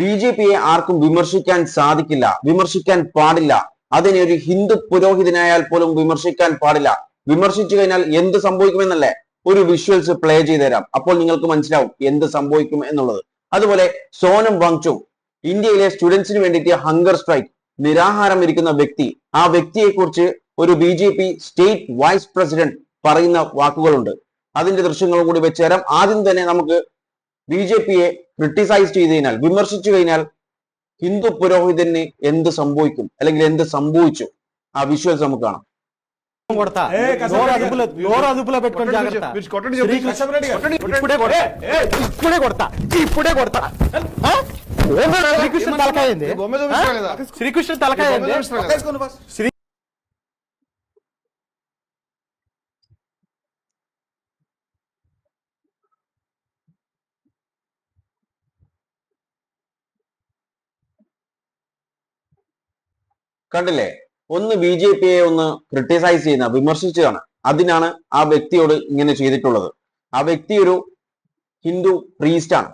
ബി.ജെ.പിയെ ആർക്കും വിമർശിക്കാൻ സാധിക്കില്ല, വിമർശിക്കാൻ പാടില്ല. അതിനെ ഒരു ഹിന്ദു പുരോഹിതനായാൽ പോലും വിമർശിക്കാൻ പാടില്ല. വിമർശിച്ചു കഴിഞ്ഞാൽ എന്ത് സംഭവിക്കുമെന്നല്ലേ ഒരു വിഷ്വൽസ് പ്ലേ ചെയ്തു തരാം. അപ്പോൾ നിങ്ങൾക്ക് മനസ്സിലാവും എന്ത് സംഭവിക്കും എന്നുള്ളത്. അതുപോലെ സോനം വാങ്ചുക്, ഇന്ത്യയിലെ സ്റ്റുഡൻസിന് വേണ്ടിയിട്ട് ഹങ്കർ സ്ട്രൈക്ക്, നിരാഹാരം ഇരിക്കുന്ന വ്യക്തി, ആ വ്യക്തിയെ കുറിച്ച് ഒരു ബി.ജെ.പി സ്റ്റേറ്റ് വൈസ് പ്രസിഡന്റ് പറയുന്ന വാക്കുകളുണ്ട്. അതിന്റെ ദൃശ്യങ്ങളും കൂടി വെച്ച് തരാം. ആദ്യം തന്നെ നമുക്ക് ബി.ജെ.പിയെ ക്രിട്ടിസൈസ് ചെയ്ത് കഴിഞ്ഞാൽ, വിമർശിച്ചു കഴിഞ്ഞാൽ ഹിന്ദു പുരോഹിതന് എന്ത് സംഭവിക്കും അല്ലെങ്കിൽ എന്ത് സംഭവിച്ചു ആ വിഷ്വൽസ് നമുക്ക് കാണാം. శ్రీకృష్ణ తలకాయ കണ്ടില്ലേ? ഒന്ന് ബി.ജെ.പിയെ ഒന്ന് ക്രിട്ടിസൈസ് ചെയ്യുന്ന, വിമർശിച്ചതാണ്. അതിനാണ് ആ വ്യക്തിയോട് ഇങ്ങനെ ചെയ്തിട്ടുള്ളത്. ആ വ്യക്തി ഒരു ഹിന്ദു പ്രീസ്റ്റ് ആണ്,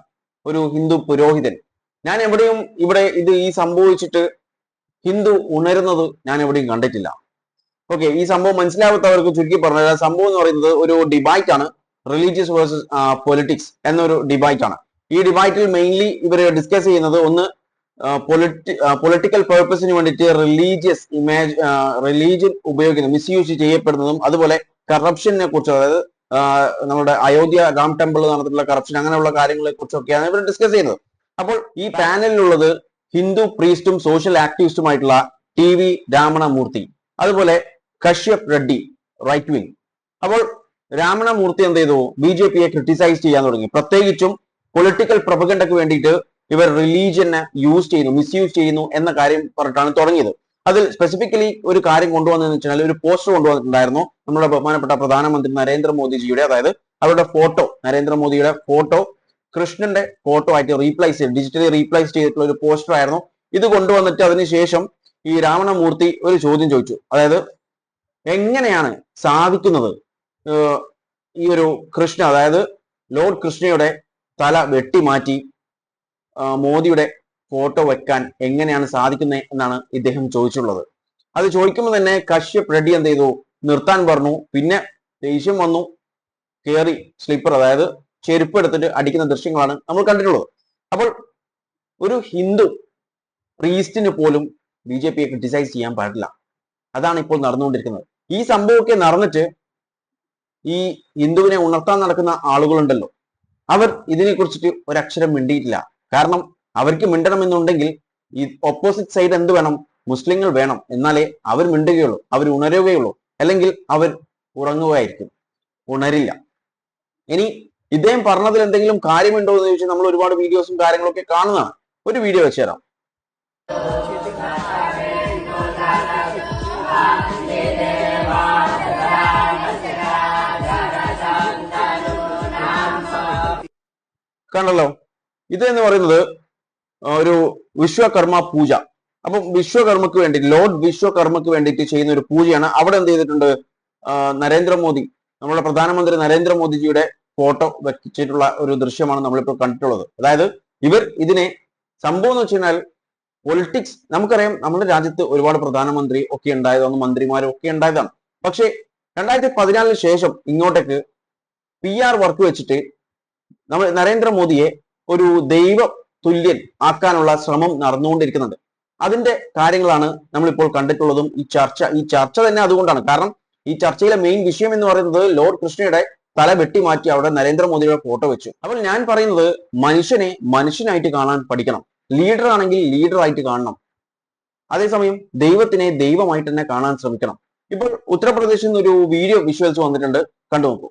ഒരു ഹിന്ദു പുരോഹിതൻ. ഞാൻ എവിടെയും ഇവിടെ ഈ സംഭവിച്ചിട്ട് ഹിന്ദു ഉണരുന്നത് ഞാൻ എവിടെയും കണ്ടിട്ടില്ല. ഓക്കെ, ഈ സംഭവം മനസ്സിലാവാത്തവർക്ക് ചുരുക്കി പറഞ്ഞാൽ, സംഭവം എന്ന് പറയുന്നത് ഒരു ഡിബൈറ്റ് ആണ്, റിലീജിയസ് വേഴ്സസ് പൊളിറ്റിക്സ് എന്നൊരു ഡിബൈറ്റ് ആണ്. ഈ ഡിബൈറ്റിൽ മെയിൻലി ഇവർ ഡിസ്കസ് ചെയ്യുന്നത് ഒന്ന് പൊളിറ്റിക്കൽ പേർപ്പസിന് വേണ്ടിയിട്ട് റിലീജിയൻ ഉപയോഗിക്കുന്നത്, മിസ്യൂസ് ചെയ്യപ്പെടുന്നതും, അതുപോലെ കറപ്ഷനെ കുറിച്ച്, അതായത് നമ്മുടെ അയോധ്യ രാം ടെമ്പിൾ നടന്നിട്ടുള്ള കറപ്ഷൻ, അങ്ങനെയുള്ള കാര്യങ്ങളെ കുറിച്ചൊക്കെയാണ് ഇവർ ഡിസ്കസ് ചെയ്യുന്നത്. അപ്പോൾ ഈ പാനലിലുള്ളത് ഹിന്ദു പ്രീസ്റ്റും സോഷ്യൽ ആക്ടിവിസ്റ്റുമായിട്ടുള്ള TV രാമണമൂർത്തി, അതുപോലെ കശ്യപ് റെഡ്ഡി, റൈറ്റ് വിങ്. അപ്പോൾ രാമണമൂർത്തി എന്ത് ചെയ്തു? ബി.ജെ.പിയെ ക്രിട്ടിസൈസ് ചെയ്യാൻ തുടങ്ങി. പ്രത്യേകിച്ചും പൊളിറ്റിക്കൽ പ്രൊപ്പഗണ്ടയ്ക്ക് വേണ്ടിയിട്ട് ഇവർ റിലീജിയനെ യൂസ് ചെയ്യുന്നു, മിസ്യൂസ് ചെയ്യുന്നു എന്ന കാര്യം പറഞ്ഞിട്ടാണ് തുടങ്ങിയത്. അതിൽ സ്പെസിഫിക്കലി ഒരു കാര്യം കൊണ്ടുവന്നതെന്ന് വെച്ചാൽ, ഒരു പോസ്റ്റർ കൊണ്ടുവന്നിട്ടുണ്ടായിരുന്നു നമ്മുടെ ബഹുമാനപ്പെട്ട പ്രധാനമന്ത്രി നരേന്ദ്രമോദിജിയുടെ, അതായത് അവരുടെ ഫോട്ടോ, നരേന്ദ്രമോദിയുടെ ഫോട്ടോ കൃഷ്ണന്റെ ഫോട്ടോ ആയിട്ട് ഡിജിറ്റലി റീപ്ലേസ് ചെയ്തിട്ടുള്ള ഒരു പോസ്റ്റർ ആയിരുന്നു ഇത്. കൊണ്ടുവന്നിട്ട് അതിനുശേഷം ഈ രാവണമൂർത്തി ഒരു ചോദ്യം ചോദിച്ചു, അതായത് എങ്ങനെയാണ് സാധിക്കുന്നത് ഈ ഒരു കൃഷ്ണ, അതായത് ലോർഡ് കൃഷ്ണയുടെ തല വെട്ടിമാറ്റി മോദിയുടെ ഫോട്ടോ വെക്കാൻ എങ്ങനെയാണ് സാധിക്കുന്നത് എന്നാണ് ഇദ്ദേഹം ചോദിച്ചുള്ളത്. അത് ചോദിക്കുമ്പോൾ തന്നെ കശ്യപ് റെഡ്ഡി എന്ത് ചെയ്തു? നിർത്താൻ പറഞ്ഞു. പിന്നെ ദേഷ്യം വന്നു, കയറി സ്ലിപ്പർ, അതായത് ചെരുപ്പ് എടുത്തിട്ട് അടിക്കുന്ന ദൃശ്യങ്ങളാണ് നമ്മൾ കണ്ടിട്ടുള്ളത്. അപ്പോൾ ഒരു ഹിന്ദു പ്രീസ്റ്റിന് പോലും ബി.ജെ.പിയെ ക്രിട്ടിസൈസ് ചെയ്യാൻ പാടില്ല. അതാണ് ഇപ്പോൾ നടന്നുകൊണ്ടിരിക്കുന്നത്. ഈ സംഭവമൊക്കെ നടന്നിട്ട് ഈ ഹിന്ദുവിനെ ഉണർത്താൻ നടക്കുന്ന ആളുകളുണ്ടല്ലോ, അവർ ഇതിനെ കുറിച്ചിട്ട് ഒരക്ഷരം മിണ്ടിയിട്ടില്ല. കാരണം അവർക്ക് മിണ്ടണമെന്നുണ്ടെങ്കിൽ ഈ ഓപ്പോസിറ്റ് സൈഡ് എന്ത് വേണം? മുസ്ലിങ്ങൾ വേണം. എന്നാലേ അവർ മിണ്ടുകയുള്ളൂ, അവർ ഉണരുകയുള്ളൂ. അല്ലെങ്കിൽ അവർ ഉറങ്ങുകയായിരിക്കും, ഉണരില്ല. ഇനി ഇദ്ദേഹം പറഞ്ഞതിൽ എന്തെങ്കിലും കാര്യമുണ്ടോ എന്ന് ചോദിച്ചാൽ നമ്മൾ ഒരുപാട് വീഡിയോസും കാര്യങ്ങളൊക്കെ കാണുന്നതാണ്. ഒരു വീഡിയോ വെച്ച് തരാം. കണ്ടല്ലോ, ഇത് എന്ന് പറയുന്നത് ഒരു വിശ്വകർമ്മ പൂജ. അപ്പം വിശ്വകർമ്മക്ക് വേണ്ടി, ലോർഡ് വിശ്വകർമ്മക്ക് വേണ്ടിയിട്ട് ചെയ്യുന്ന ഒരു പൂജയാണ്. അവിടെ എന്ത് ചെയ്തിട്ടുണ്ട്? നരേന്ദ്രമോദി, നമ്മുടെ പ്രധാനമന്ത്രി നരേന്ദ്രമോദിജിയുടെ ഫോട്ടോ വെച്ചിട്ടുള്ള ഒരു ദൃശ്യമാണ് നമ്മളിപ്പോൾ കണ്ടിട്ടുള്ളത്. അതായത് ഇവർ ഇതിനെ, സംഭവം എന്ന് വെച്ച് കഴിഞ്ഞാൽ പൊളിറ്റിക്സ്, നമുക്കറിയാം നമ്മുടെ രാജ്യത്ത് ഒരുപാട് പ്രധാനമന്ത്രി ഒക്കെ ഉണ്ടായതാണ്, മന്ത്രിമാരും ഒക്കെ ഉണ്ടായതാണ്. പക്ഷേ 2014 ശേഷം ഇങ്ങോട്ടേക്ക് PR വർക്ക് വെച്ചിട്ട് നമ്മൾ നരേന്ദ്രമോദിയെ ഒരു ദൈവ തുല്യൻ ആക്കാനുള്ള ശ്രമം നടന്നുകൊണ്ടിരിക്കുന്നുണ്ട്. അതിന്റെ കാര്യങ്ങളാണ് നമ്മളിപ്പോൾ കണ്ടിട്ടുള്ളതും. ഈ ചർച്ച തന്നെ അതുകൊണ്ടാണ്. കാരണം ഈ ചർച്ചയിലെ മെയിൻ വിഷയം എന്ന് പറയുന്നത് ലോർഡ് കൃഷ്ണയുടെ തല വെട്ടിമാറ്റി അവിടെ നരേന്ദ്രമോദിയുടെ ഫോട്ടോ വെച്ചു. അപ്പോൾ ഞാൻ പറയുന്നത്, മനുഷ്യനെ മനുഷ്യനായിട്ട് കാണാൻ പഠിക്കണം. ലീഡർ ആണെങ്കിൽ ലീഡർ ആയിട്ട് കാണണം. അതേസമയം ദൈവത്തിനെ ദൈവമായിട്ട് തന്നെ കാണാൻ ശ്രമിക്കണം. ഇപ്പോൾ ഉത്തർപ്രദേശിൽ നിന്ന് ഒരു വീഡിയോ വിഷ്വൽസ് വന്നിട്ടുണ്ട്, കണ്ടു നോക്കൂ.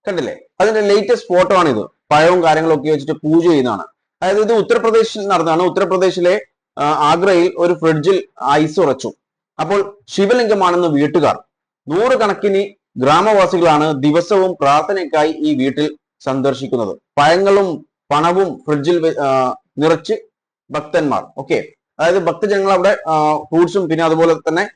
കണ്ടില്ലേ? അതിന്റെ ലേറ്റസ്റ്റ് ഫോട്ടോ ആണിത്. പഴവും കാര്യങ്ങളൊക്കെ വെച്ചിട്ട് പൂജ ചെയ്യുന്നതാണ്. അതായത് ഇത് ഉത്തർപ്രദേശിൽ നടന്നതാണ്. ഉത്തർപ്രദേശിലെ ആഗ്രയിൽ ഒരു ഫ്രിഡ്ജിൽ ഐസ് ഉറച്ചു. അപ്പോൾ ശിവലിംഗമാണെന്ന് വീട്ടുകാർ, 100 കണക്കിന് ഗ്രാമവാസികളാണ് ദിവസവും പ്രാർത്ഥനയ്ക്കായി ഈ വീട്ടിൽ സന്ദർശിക്കുന്നത്. പഴങ്ങളും പണവും ഫ്രിഡ്ജിൽ നിറച്ച് ഭക്തന്മാർ, ഓക്കെ, അതായത് ഭക്തജനങ്ങൾ അവിടെ ഫ്രൂട്ട്സും പിന്നെ അതുപോലെ തന്നെ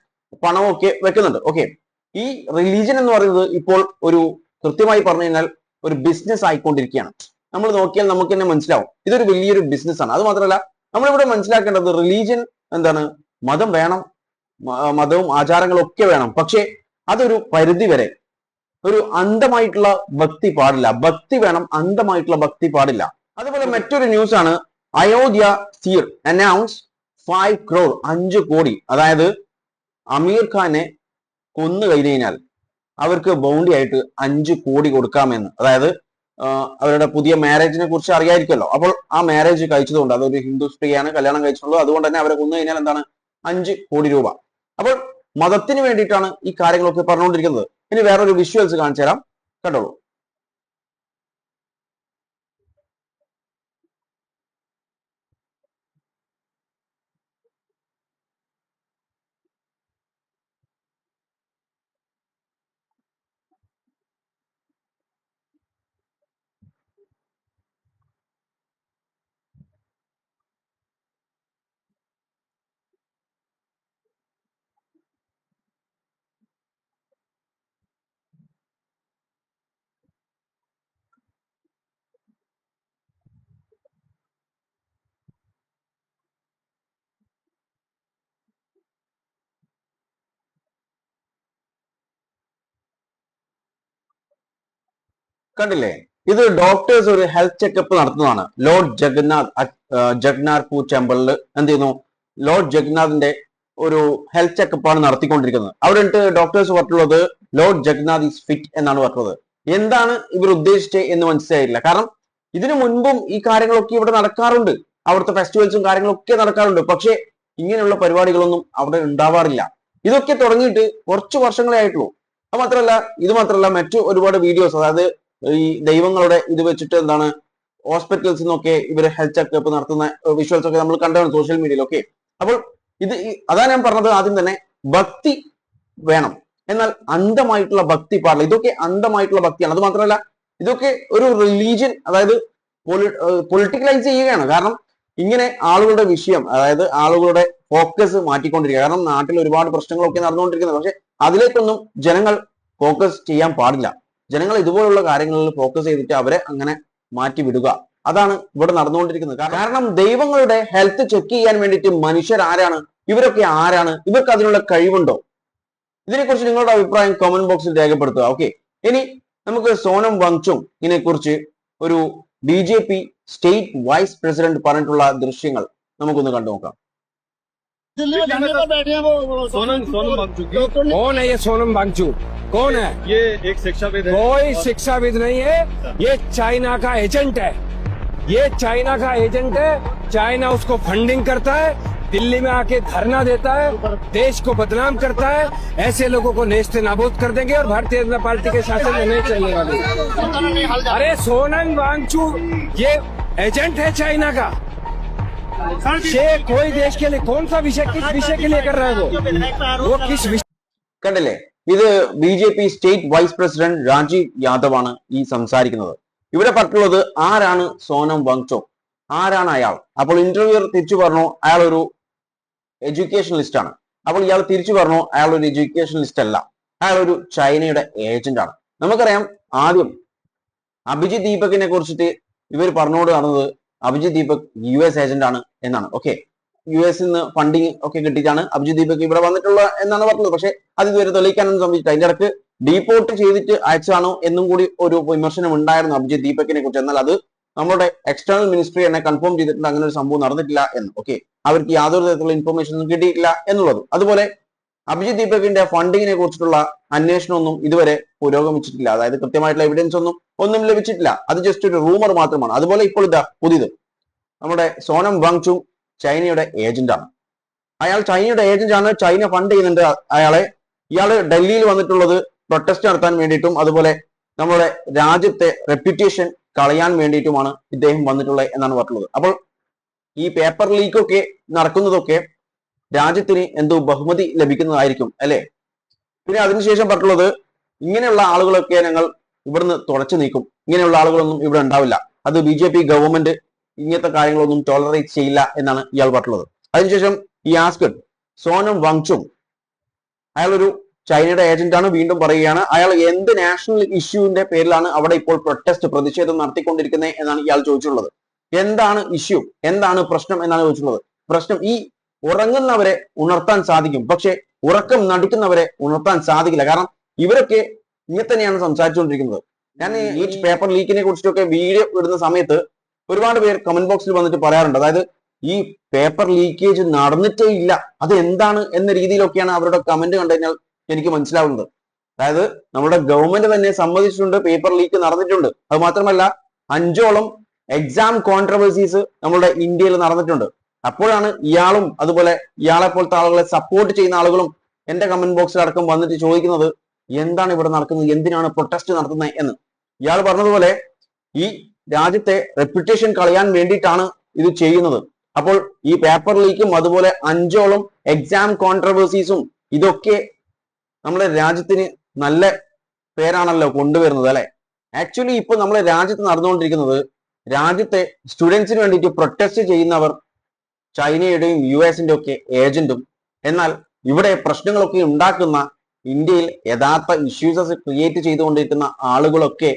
പണവും ഒക്കെ വെക്കുന്നുണ്ട്. ഓക്കെ, ഈ റിലീജിയൻ എന്ന് പറയുന്നത് ഇപ്പോൾ ഒരു, കൃത്യമായി പറഞ്ഞു കഴിഞ്ഞാൽ ഒരു ബിസിനസ് ആയിക്കൊണ്ടിരിക്കുകയാണ്. നമ്മൾ നോക്കിയാൽ നമുക്ക് തന്നെ മനസ്സിലാവും ഇതൊരു വലിയൊരു ബിസിനസ് ആണ്. അത് മാത്രമല്ല നമ്മളിവിടെ മനസ്സിലാക്കേണ്ടത് റിലീജിയൻ എന്താണ്, മതം വേണം, മതവും ആചാരങ്ങളും ഒക്കെ വേണം. പക്ഷേ അതൊരു പരിധി വരെ. ഒരു അന്ധമായിട്ടുള്ള ഭക്തി പാടില്ല. ഭക്തി വേണം, അന്ധമായിട്ടുള്ള ഭക്തി പാടില്ല. അതുപോലെ മറ്റൊരു ന്യൂസ് ആണ്, അയോധ്യ സീർ അനൗൺസ് 5 crore 5 കോടി. അതായത് അമീർ ഖാനെ കൊന്നു കഴിഞ്ഞാൽ അവർക്ക് ബൗണ്ടി ആയിട്ട് 5 കോടി കൊടുക്കാമെന്ന്. അതായത് അവരുടെ പുതിയ മാരേജിനെ കുറിച്ച് അറിയായിരിക്കുമല്ലോ. അപ്പോൾ ആ മാരേജ് കഴിച്ചതുകൊണ്ട്, അതൊരു ഹിന്ദു സ്ത്രീയാണ് കല്യാണം കഴിച്ചിട്ടുള്ളത്, അതുകൊണ്ട് തന്നെ അവരെ കൊന്നു കഴിഞ്ഞാൽ എന്താണ് 5 കോടി രൂപ. അപ്പോൾ മതത്തിന് വേണ്ടിയിട്ടാണ് ഈ കാര്യങ്ങളൊക്കെ പറഞ്ഞുകൊണ്ടിരിക്കുന്നത്. ഇനി വേറൊരു വിഷ്വൽസ് കാണിച്ചു തരാം, കണ്ടോളൂ. കണ്ടില്ലേ, ഇത് ഡോക്ടേഴ്സ് ഒരു ഹെൽത്ത് ചെക്കപ്പ് നടത്തുന്നതാണ്. ലോർഡ് ജഗന്നാഥ്പൂർ ടെമ്പിളിൽ എന്ത് ചെയ്യുന്നു, ലോർഡ് ജഗന്നാഥിന്റെ ഒരു ഹെൽത്ത് ചെക്കപ്പ് ആണ് നടത്തിക്കൊണ്ടിരിക്കുന്നത്. അവിടെ ഡോക്ടേഴ്സ് പറഞ്ഞിട്ടുള്ളത് ലോർഡ് ജഗന്നാഥ് ഈസ് ഫിറ്റ് എന്നാണ് പറഞ്ഞത്. എന്താണ് ഇവർ ഉദ്ദേശിച്ചത് എന്ന് മനസ്സിലായില്ല. കാരണം ഇതിനു മുൻപും ഈ കാര്യങ്ങളൊക്കെ ഇവിടെ നടക്കാറുണ്ട്, അവിടുത്തെ ഫെസ്റ്റിവൽസും കാര്യങ്ങളൊക്കെ നടക്കാറുണ്ട്. പക്ഷേ ഇങ്ങനെയുള്ള പരിപാടികളൊന്നും അവിടെ ഉണ്ടാവാറില്ല. ഇതൊക്കെ തുടങ്ങിയിട്ട് കുറച്ച് വർഷങ്ങളേ ആയിട്ടുള്ളൂ. ഇത് മാത്രമല്ല മറ്റു ഒരുപാട് വീഡിയോസ്, അതായത് ഈ ദൈവങ്ങളുടെ ഇത് വെച്ചിട്ട് എന്താണ് ഹോസ്പിറ്റൽസിൽ നിന്നൊക്കെ ഇവര് ഹെൽത്ത് ചെക്കപ്പ് നടത്തുന്ന വിഷ്വൽസ് ഒക്കെ നമ്മൾ കണ്ടാണ് സോഷ്യൽ മീഡിയയിൽ. ഓക്കെ, അപ്പോൾ അതാ ഞാൻ പറഞ്ഞത് ആദ്യം തന്നെ, ഭക്തി വേണം, എന്നാൽ അന്ധമായിട്ടുള്ള ഭക്തി പാടില്ല. ഇതൊക്കെ അന്ധമായിട്ടുള്ള ഭക്തിയാണ്. അത് മാത്രമല്ല ഇതൊക്കെ ഒരു റിലീജിയൻ, അതായത് പൊളിറ്റിക്കലൈസ് ചെയ്യുകയാണ്. കാരണം ഇങ്ങനെ ആളുകളുടെ വിഷയം, അതായത് ആളുകളുടെ ഫോക്കസ് മാറ്റിക്കൊണ്ടിരിക്കുക. കാരണം നാട്ടിൽ ഒരുപാട് പ്രശ്നങ്ങളൊക്കെ നടന്നുകൊണ്ടിരിക്കുന്നത്. പക്ഷെ അതിലേക്കൊന്നും ജനങ്ങൾ ഫോക്കസ് ചെയ്യാൻ പാടില്ല. ജനങ്ങൾ ഇതുപോലുള്ള കാര്യങ്ങളിൽ ഫോക്കസ് ചെയ്തിട്ട് അവരെ അങ്ങനെ മാറ്റി വിടുക, അതാണ് ഇവിടെ നടന്നുകൊണ്ടിരിക്കുന്നത്. കാരണം ദൈവങ്ങളുടെ ഹെൽത്ത് ചെക്ക് ചെയ്യാൻ വേണ്ടിയിട്ട് മനുഷ്യർ ആരാണ്, ഇവരൊക്കെ ആരാണ്, ഇവർക്ക് അതിനുള്ള കഴിവുണ്ടോ? ഇതിനെക്കുറിച്ച് നിങ്ങളുടെ അഭിപ്രായം കമന്റ് ബോക്സിൽ രേഖപ്പെടുത്തുക. ഓക്കെ, ഇനി നമുക്ക് സോനം വാങ്ചുക്കിനെ കുറിച്ച് ഒരു BJP സ്റ്റേറ്റ് വൈസ് പ്രസിഡന്റ് പറഞ്ഞിട്ടുള്ള ദൃശ്യങ്ങൾ നമുക്കൊന്ന് കണ്ടു നോക്കാം. दिल्ली में धरने पर बैठे हैं वो सोनम वांगचुक। कौन है ये सोनम वांगचुक? कौन है ये एक शिक्षाविद है। कोई शिक्षाविद नहीं है, ये चाइना का एजेंट है। ये चाइना का एजेंट है। चाइना उसको फंडिंग करता है, दिल्ली में आके धरना देता है, देश को बदनाम करता है। ऐसे लोगों को नेस्त नाबूद कर देंगे और भारतीय जनता पार्टी के शासन में नहीं चलने वाले। अरे सोनम वांगचुक ये एजेंट है चाइना का। ये कोई देश के लिए कौन सा विषय, किस विषय के लिए कर रहा है वो किस विषय? കണ്ടില്ലേ, ഇത് BJP state vice president Rajeev Yadav ആണ് ഈ സംസാരിക്കുന്നത്. ഇവിടെ പറഞ്ഞിട്ടുള്ളത് ആരാണ് സോനം വാങ്ചുക്, ആരാണ് അയാൾ? അപ്പോൾ ഇന്റർവ്യൂർ തിരിച്ചു പറഞ്ഞു അയാൾ ഒരു എഡ്യൂക്കേഷണലിസ്റ്റ് ആണ്. അപ്പോൾ ഇയാൾ തിരിച്ചു പറഞ്ഞു അയാൾ ഒരു എഡ്യൂക്കേഷണലിസ്റ്റ് അല്ല, അയാൾ ഒരു ചൈനയുടെ ഏജന്റ് ആണ്. നമുക്കറിയാം, ആദ്യം അഭിജിത് ദീപകിനെ കുറിച്ചിട്ട് ഇവർ പറഞ്ഞുകൊണ്ട് നടന്നത് അഭിജിത് ദീപക് US ഏജന്റ് ആണ് എന്നാണ്. ഓക്കെ, US നിന്ന് ഫണ്ടിങ് ഒക്കെ കിട്ടിയിട്ടാണ് അഭിജിത് ദീപക് ഇവിടെ വന്നിട്ടുള്ള എന്നാണ് പറഞ്ഞത്. പക്ഷെ അത് ഇതുവരെ തെളിയിക്കാനൊന്നും സംഭവിച്ചില്ല. അതിന്റെ ഇടക്ക് ഡീപ്പോർട്ട് ചെയ്തിട്ട് അയച്ചാണോ എന്നും കൂടി ഒരു വിമർശനം ഉണ്ടായിരുന്നു അഭിജിത് ദീപകിനെ കുറിച്ച്. എന്നാൽ അത് നമ്മുടെ എക്സ്റ്റേണൽ മിനിസ്ട്രി എന്നെ കൺഫേം ചെയ്തിട്ടുണ്ട് അങ്ങനെ ഒരു സംഭവം നടന്നിട്ടില്ല എന്ന്. ഓക്കെ, അവർക്ക് യാതൊരു തരത്തിലുള്ള ഇൻഫർമേഷൻ ഒന്നും കിട്ടിയിട്ടില്ല എന്നുള്ളത്. അതുപോലെ അഭിജിത് ദീപകിന്റെ ഫണ്ടിങ്ങിനെ കുറിച്ചിട്ടുള്ള അന്വേഷണമൊന്നും ഇതുവരെ പുരോഗമിച്ചിട്ടില്ല. അതായത് കൃത്യമായിട്ടുള്ള എവിഡൻസ് ഒന്നും ലഭിച്ചിട്ടില്ല. അത് ജസ്റ്റ് ഒരു റൂമർ മാത്രമാണ്. അതുപോലെ ഇപ്പോൾ ഇതാ പുതിയത്, നമ്മുടെ സോനം വാങ്ചുക് ചൈനയുടെ ഏജന്റ് ആണ്. അയാൾ ചൈനയുടെ ഏജന്റ് ആണ്, ചൈന ഫണ്ട് ചെയ്യുന്നുണ്ട് അയാളെ. ഇയാള് ഡൽഹിയിൽ വന്നിട്ടുള്ളത് പ്രൊട്ടസ്റ്റ് നടത്താൻ വേണ്ടിയിട്ടും അതുപോലെ നമ്മുടെ രാജ്യത്തെ റെപ്യൂട്ടേഷൻ കളയാൻ വേണ്ടിയിട്ടുമാണ് ഇദ്ദേഹം വന്നിട്ടുള്ളത് എന്നാണ് പറഞ്ഞിട്ടുള്ളത്. അപ്പോൾ ഈ പേപ്പർ ലീക്കൊക്കെ നടക്കുന്നതൊക്കെ രാജ്യത്തിന് എന്തോ ബഹുമതി ലഭിക്കുന്നതായിരിക്കും അല്ലെ? പിന്നെ അതിനുശേഷം പറഞ്ഞിട്ടുള്ളത് ഇങ്ങനെയുള്ള ആളുകളൊക്കെ ഞങ്ങൾ ഇവിടുന്ന് തുടച്ചു നീക്കും, ഇങ്ങനെയുള്ള ആളുകളൊന്നും ഇവിടെ ഉണ്ടാവില്ല, അത് BJP ഗവൺമെന്റ് ഇങ്ങനത്തെ കാര്യങ്ങളൊന്നും ടോളറേറ്റ് ചെയ്യില്ല എന്നാണ് ഇയാൾ പറഞ്ഞിട്ടുള്ളത്. അതിനുശേഷം ഈ ആസ്കഡ് സോനം വാങ്ചുക് അയാളൊരു ചൈനയുടെ ഏജന്റ് ആണ്. വീണ്ടും പറയുകയാണ്, അയാൾ എന്ത് നാഷണൽ ഇഷ്യൂവിന്റെ പേരിലാണ് അവിടെ ഇപ്പോൾ പ്രൊട്ടസ്റ്റ് പ്രതിഷേധം നടത്തിക്കൊണ്ടിരിക്കുന്നത് എന്നാണ് ഇയാൾ ചോദിച്ചിട്ടുള്ളത്. എന്താണ് ഇഷ്യൂ, എന്താണ് പ്രശ്നം എന്നാണ് ചോദിച്ചിട്ടുള്ളത്. പ്രശ്നം ഈ ഉറങ്ങുന്നവരെ ഉണർത്താൻ സാധിക്കും, പക്ഷെ ഉറക്കം നടിക്കുന്നവരെ ഉണർത്താൻ സാധിക്കില്ല. കാരണം ഇവരൊക്കെ ഇങ്ങനെ തന്നെയാണ് സംസാരിച്ചുകൊണ്ടിരിക്കുന്നത്. ഞാൻ ഈ പേപ്പർ ലീക്കിനെ കുറിച്ചൊക്കെ വീഡിയോ ഇടുന്ന സമയത്ത് ഒരുപാട് പേർ കമന്റ് ബോക്സിൽ വന്നിട്ട് പറയാറുണ്ട്, അതായത് ഈ പേപ്പർ ലീക്കേജ് നടന്നിട്ടേ ഇല്ല, അത് എന്താണ് എന്ന രീതിയിലൊക്കെയാണ് അവരുടെ കമന്റ് കണ്ടു കഴിഞ്ഞാൽ എനിക്ക് മനസ്സിലാവുന്നത്. അതായത് നമ്മുടെ ഗവൺമെന്റ് തന്നെ സമ്മതിച്ചിട്ടുണ്ട് പേപ്പർ ലീക്ക് നടന്നിട്ടുണ്ട്. അത് മാത്രമല്ല 5ഓളം എക്സാം കോൺട്രവേഴ്സീസ് നമ്മുടെ ഇന്ത്യയിൽ നടന്നിട്ടുണ്ട്. അപ്പോഴാണ് ഇയാളും അതുപോലെ ഇയാളെ പോലത്തെ ആളുകളെ സപ്പോർട്ട് ചെയ്യുന്ന ആളുകളും എന്റെ കമന്റ് ബോക്സിൽ അടക്കം വന്നിട്ട് ചോദിക്കുന്നത് എന്താണ് ഇവിടെ നടക്കുന്നത്, എന്തിനാണ് പ്രൊട്ടസ്റ്റ് നടത്തുന്നത് എന്ന്. ഇയാൾ പറഞ്ഞതുപോലെ ഈ രാജ്യത്തെ റെപ്യൂട്ടേഷൻ കളയാൻ വേണ്ടിയിട്ടാണ് ഇത് ചെയ്യുന്നത്. അപ്പോൾ ഈ പേപ്പർ ലീക്കും അതുപോലെ 5ഓളം എക്സാം കോൺട്രവേഴ്സീസും ഇതൊക്കെ നമ്മുടെ രാജ്യത്തിന് നല്ല പേരാണല്ലോ കൊണ്ടുവരുന്നത് അല്ലെ. ആക്ച്വലി ഇപ്പൊ നമ്മുടെ രാജ്യത്ത് നടന്നുകൊണ്ടിരിക്കുന്നത്, രാജ്യത്തെ സ്റ്റുഡൻസിന് വേണ്ടിയിട്ട് പ്രൊട്ടസ്റ്റ് ചെയ്യുന്നവർ ചൈനയുടെയും US-ന്റെ ഒക്കെ ഏജന്റും, എന്നാൽ ഇവിടെ പ്രശ്നങ്ങളൊക്കെ ഉണ്ടാക്കുന്ന ഇന്ത്യയിൽ യഥാർത്ഥ ഇഷ്യൂസസ് ക്രിയേറ്റ് ചെയ്തുകൊണ്ടിരിക്കുന്ന ആളുകളൊക്കെ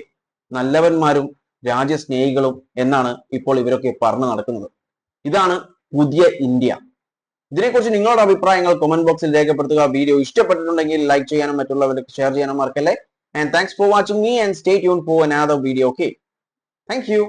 നല്ലവന്മാരും രാജ്യസ്നേഹികളും എന്നാണ് ഇപ്പോൾ ഇവരൊക്കെ പറഞ്ഞു നടക്കുന്നത്. ഇതാണ് പുതിയ ഇന്ത്യ. ഇതിനെക്കുറിച്ച് നിങ്ങളുടെ അഭിപ്രായങ്ങൾ കമന്റ് ബോക്സിൽ രേഖപ്പെടുത്തുക. വീഡിയോ ഇഷ്ടപ്പെട്ടിട്ടുണ്ടെങ്കിൽ ലൈക്ക് ചെയ്യാനും മറ്റുള്ളവർക്ക് ഷെയർ ചെയ്യാനും മറക്കല്ലേ. And thanks for watching me and stay tuned for another video. Okay, thank you.